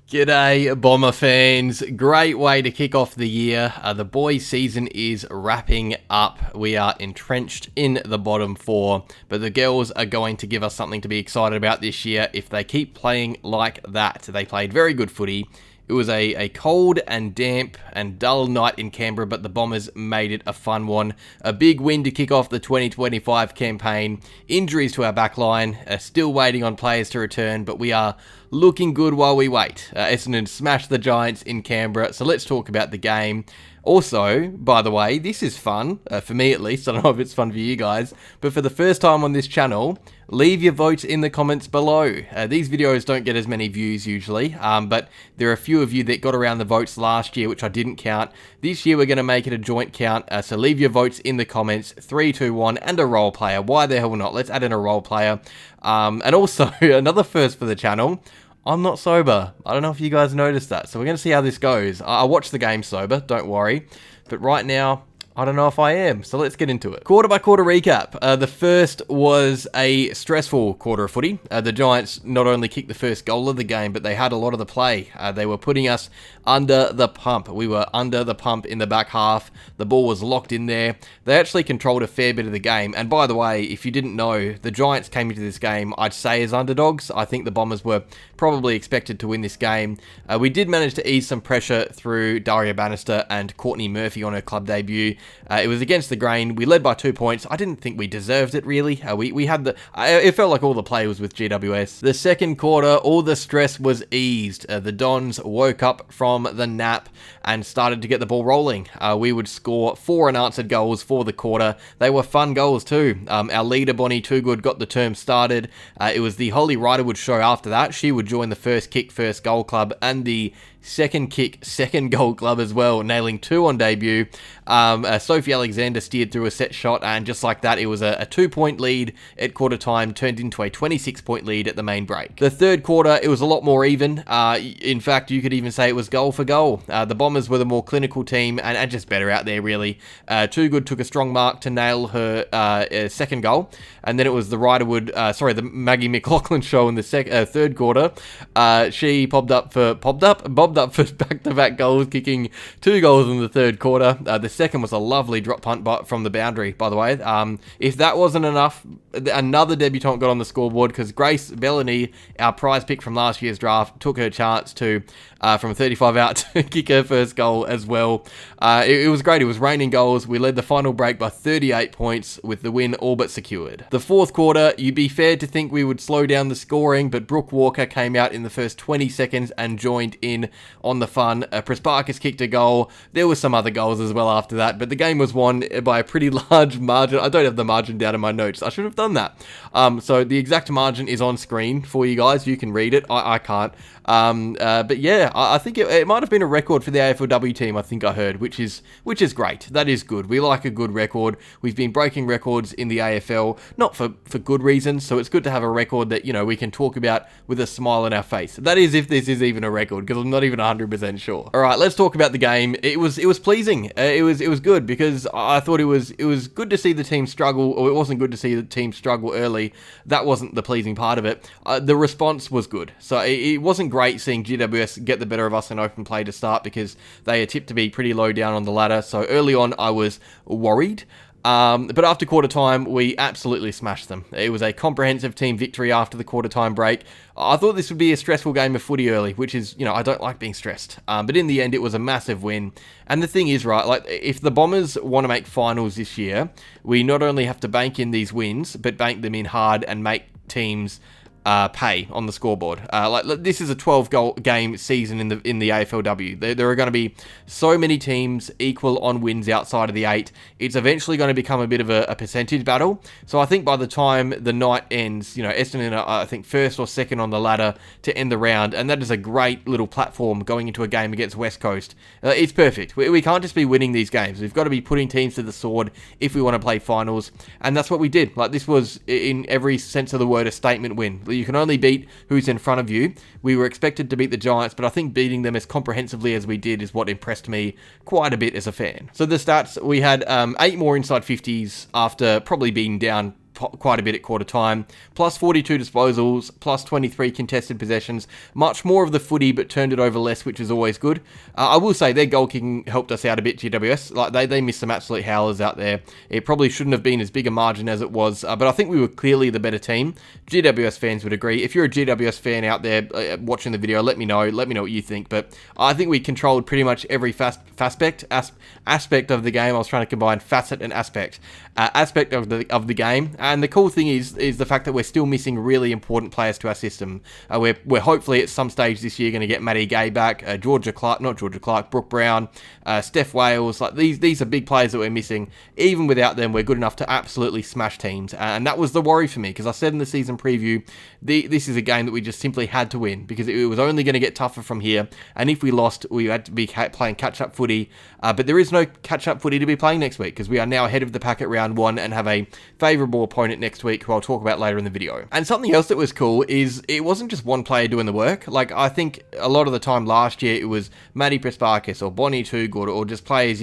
G'day, Bomber fans. Great way to kick off the year. The boys' season is wrapping up. We are entrenched in the bottom four, but the girls are going to give us something to be excited about this year if they keep playing like that. They played very good footy. It was a cold and damp and dull night in Canberra, but the Bombers made it a fun one. A big win to kick off the 2025 campaign. Injuries to our backline, still waiting on players to return, but we are looking good while we wait. Essendon smashed the Giants in Canberra, so let's talk about the game. Also, by the way, this is fun, for me at least. I don't know if it's fun for you guys, but for the first time on this channel, leave your votes in the comments below. These videos don't get as many views usually, but there are a few of you that got around the votes last year, which I didn't count. This year we're going to make it a joint count, so leave your votes in the comments. 3, 2, 1, and a role player. Why the hell not? Let's add in a role player. And also, another first for the channel. I'm not sober. I don't know if you guys noticed that. So we're going to see how this goes. I watched the game sober, don't worry. But right now, I don't know if I am, so let's get into it. Quarter by quarter recap. The first was a stressful quarter of footy. The Giants not only kicked the first goal of the game, but they had a lot of the play. They were putting us under the pump. We were under the pump in the back half. The ball was locked in there. They actually controlled a fair bit of the game. And by the way, if you didn't know, the Giants came into this game, I'd say, as underdogs. I think the Bombers were probably expected to win this game. We did manage to ease some pressure through Daria Bannister and Courtney Murphy on her club debut. It was against the grain. We led by 2 points. I didn't think we deserved it, really. We had the... it felt like all the play was with GWS. The second quarter, all the stress was eased. The Dons woke up from the nap and started to get the ball rolling. We would score 4 unanswered goals for the quarter. They were fun goals, too. Our leader, Bonnie Toogood, got the term started. It was the Holly Riderwood show after that. She would join the first kick, first goal club and the second kick, second goal club as well, nailing 2 on debut. Sophie Alexander steered through a set shot, and just like that, it was a 2-point lead at quarter time, turned into a 26-point lead at the main break. The third quarter, it was a lot more even. In fact, you could even say it was goal for goal. The Bombers were the more clinical team and just better out there, really. Toogood took a strong mark to nail her second goal, and then it was the the Maggie McLaughlin show in the third quarter. She bobbed up for back-to-back goals, kicking 2 goals in the third quarter. The second was a lovely drop punt from the boundary, by the way. If that wasn't enough, another debutant got on the scoreboard because Grace Bellany, our prize pick from last year's draft, took her chance to, from 35 out, to kick her first goal as well. It was great. It was raining goals. We led the final break by 38 points with the win all but secured. The fourth quarter, you'd be fair to think we would slow down the scoring, but Brooke Walker came out in the first 20 seconds and joined in on the fun. Prasparkas kicked a goal. There were some other goals as well after that, but the game was won by a pretty large margin. I don't have the margin down in my notes. I should have done that. So the exact margin is on screen for you guys. You can read it. I can't. But yeah, I think it might have been a record for the AFLW team, I think I heard, which is great. That is good. We like a good record. We've been breaking records in the AFL, not for good reasons, so it's good to have a record that, we can talk about with a smile on our face. That is if this is even a record, because I'm not even 100% sure. All right, let's talk about the game. It was pleasing. It was good because I thought it was good to see the team struggle, or it wasn't good to see the team struggle early. That wasn't the pleasing part of it. The response was good. So it wasn't great seeing GWS get the better of us in open play to start because they are tipped to be pretty low down on the ladder. So early on, I was worried. But after quarter time, we absolutely smashed them. It was a comprehensive team victory after the quarter time break. I thought this would be a stressful game of footy early, which is, I don't like being stressed. But in the end, it was a massive win. And the thing is, right, like if the Bombers want to make finals this year, we not only have to bank in these wins, but bank them in hard and make teams pay on the scoreboard. This is a 12-goal game season in the AFLW. There are going to be so many teams equal on wins outside of the 8. It's eventually going to become a bit of a percentage battle. So I think by the time the night ends, Essendon are, I think, first or second on the ladder to end the round, and that is a great little platform going into a game against West Coast. It's perfect. We can't just be winning these games. We've got to be putting teams to the sword if we want to play finals, and that's what we did. This was, in every sense of the word, a statement win. You can only beat who's in front of you. We were expected to beat the Giants, but I think beating them as comprehensively as we did is what impressed me quite a bit as a fan. So the stats, we had 8 more inside 50s after probably being down quite a bit at quarter time. Plus 42 disposals, plus 23 contested possessions. Much more of the footy, but turned it over less, which is always good. I will say their goal kicking helped us out a bit, GWS. Like they missed some absolute howlers out there. It probably shouldn't have been as big a margin as it was, but I think we were clearly the better team. GWS fans would agree. If you're a GWS fan out there watching the video, let me know. Let me know what you think. But I think we controlled pretty much every aspect of the game. I was trying to combine facet and aspect of the game. And the cool thing is the fact that we're still missing really important players to our system. We're hopefully at some stage this year going to get Matty Gay back, Brooke Brown, Steph Wales. Like these are big players that we're missing. Even without them, we're good enough to absolutely smash teams. And that was the worry for me, because I said in the season preview, this is a game that we just simply had to win, because it was only going to get tougher from here. And if we lost, we had to be playing catch-up footy. But there is no catch-up footy to be playing next week, because we are now ahead of the pack at round 1 and have a favourable opponent next week, who I'll talk about later in the video. And something else that was cool is it wasn't just one player doing the work. Like, I think a lot of the time last year, it was Matty Prespakis or Bonnie Toogood, or just players,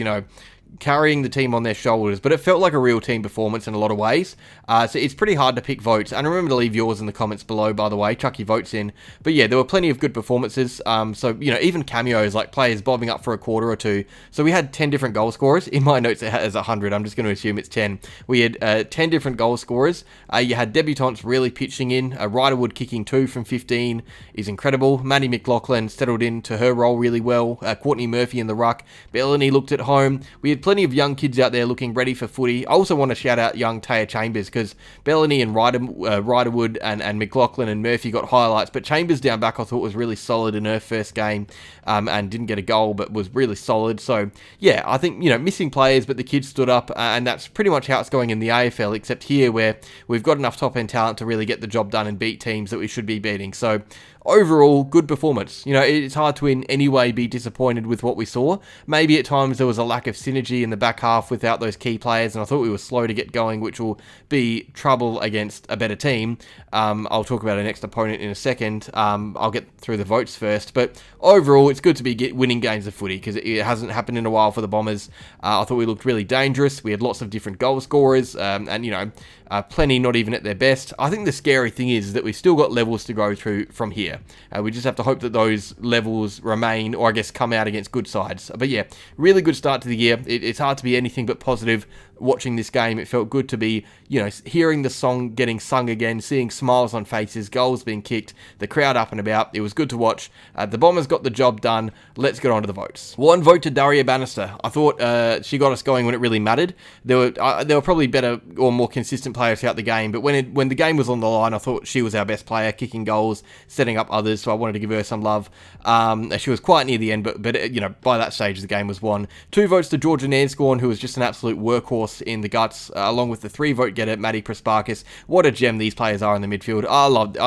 carrying the team on their shoulders, but it felt like a real team performance in a lot of ways. So it's pretty hard to pick votes. And remember to leave yours in the comments below, by the way. Chuck your votes in. But yeah, there were plenty of good performances. So, even cameos, like players bobbing up for a quarter or two. So we had 10 different goal scorers. In my notes, it has 100. I'm just going to assume it's 10. We had 10 different goal scorers. You had debutants really pitching in. Ryderwood kicking 2 from 15 is incredible. Maddie McLaughlin settled into her role really well. Courtney Murphy in the ruck. Bellany looked at home. We had plenty of young kids out there looking ready for footy. I also want to shout out young Taya Chambers, because Bellany and Ryderwood and McLaughlin and Murphy got highlights, but Chambers down back I thought was really solid in her first game, and didn't get a goal, but was really solid. So yeah, I think, missing players, but the kids stood up, and that's pretty much how it's going in the AFL, except here where we've got enough top end talent to really get the job done and beat teams that we should be beating. So overall, good performance. It's hard to in any way be disappointed with what we saw. Maybe at times there was a lack of synergy in the back half without those key players, and I thought we were slow to get going, which will be trouble against a better team. I'll talk about our next opponent in a second. I'll get through the votes first, but overall, it's good to be winning games of footy, because it hasn't happened in a while for the Bombers. I thought we looked really dangerous. We had lots of different goal scorers, and plenty not even at their best. I think the scary thing is that we've still got levels to go through from here. We just have to hope that those levels remain, or I guess come out against good sides. But yeah, really good start to the year. It's hard to be anything but positive watching this game. It felt good to be, hearing the song getting sung again, seeing smiles on faces, goals being kicked, the crowd up and about. It was good to watch. The Bombers got the job done. Let's get on to the votes. One vote to Daria Bannister. I thought she got us going when it really mattered. There were probably better or more consistent players throughout the game, but when the game was on the line, I thought she was our best player, kicking goals, setting up others, so I wanted to give her some love. She was quite near the end, but by that stage the game was won. 2 votes to Georgia Nanscorn, who was just an absolute workhorse in the guts, along with the 3-vote getter Maddie Prespakis. What a gem these players are in the midfield. I loved,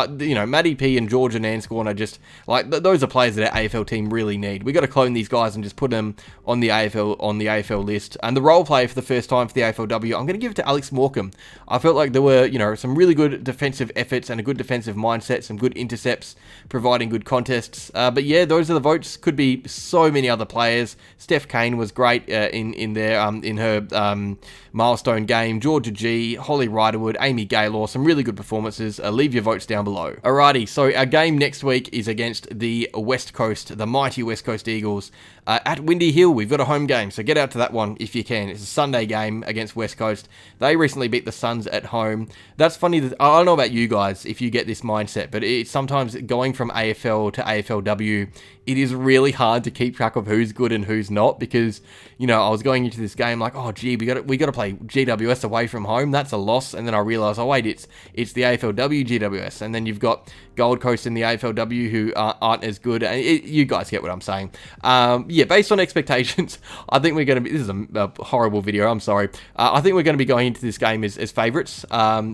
Maddie P and Georgia Nanscorn are just like those are players that our AFL team really need. We got to clone these guys and just put them on the AFL list. And the role play for the first time for the AFLW, I'm going to give it to Alex Morecambe. I felt like there were some really good defensive efforts and a good defensive mindset, some good intercepts, providing good contests. But yeah, those are the votes. Could be so many other players. Steph Kane was great in her milestone game. Georgia G, Holly Ryderwood, Amy Gaylor, some really good performances. Leave your votes down below. Alrighty, so our game next week is against the West Coast, the mighty West Coast Eagles, at Windy Hill. We've got a home game, so get out to that one if you can. It's a Sunday game against West Coast. They recently beat the Suns at home. That's funny. I don't know about you guys if you get this mindset, but it's sometimes going from AFL to AFLW, it is really hard to keep track of who's good and who's not, because I was going into this game like, oh gee, we got to play GWS away from home. That's a loss. And then I realised, oh wait, it's the AFLW GWS, and then you've got Gold Coast in the AFLW who aren't as good. And you guys get what I'm saying. Yeah, based on expectations, I think we're going to be. This is a horrible video. I'm sorry. I think we're going to be going into this game as favourites.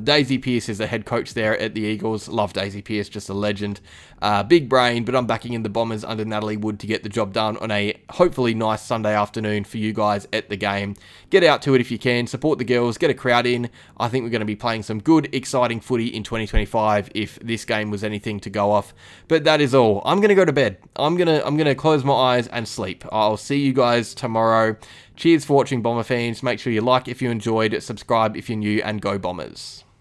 Daisy Pearce is the head coach there at the Eagles. Love Daisy Pearce, just a legend. Big brain, but I'm backing in the Bombers under Natalie Wood to get the job done on a hopefully nice Sunday afternoon for you guys at the game. Get out to it if you can. Support the girls. Get a crowd in. I think we're going to be playing some good, exciting footy in 2025 if this game was anything to go off. But that is all. I'm going to go to bed. I'm gonna close my eyes and sleep. I'll see you guys tomorrow. Cheers for watching, Bomber fans. Make sure you like if you enjoyed, subscribe if you're new, and go Bombers.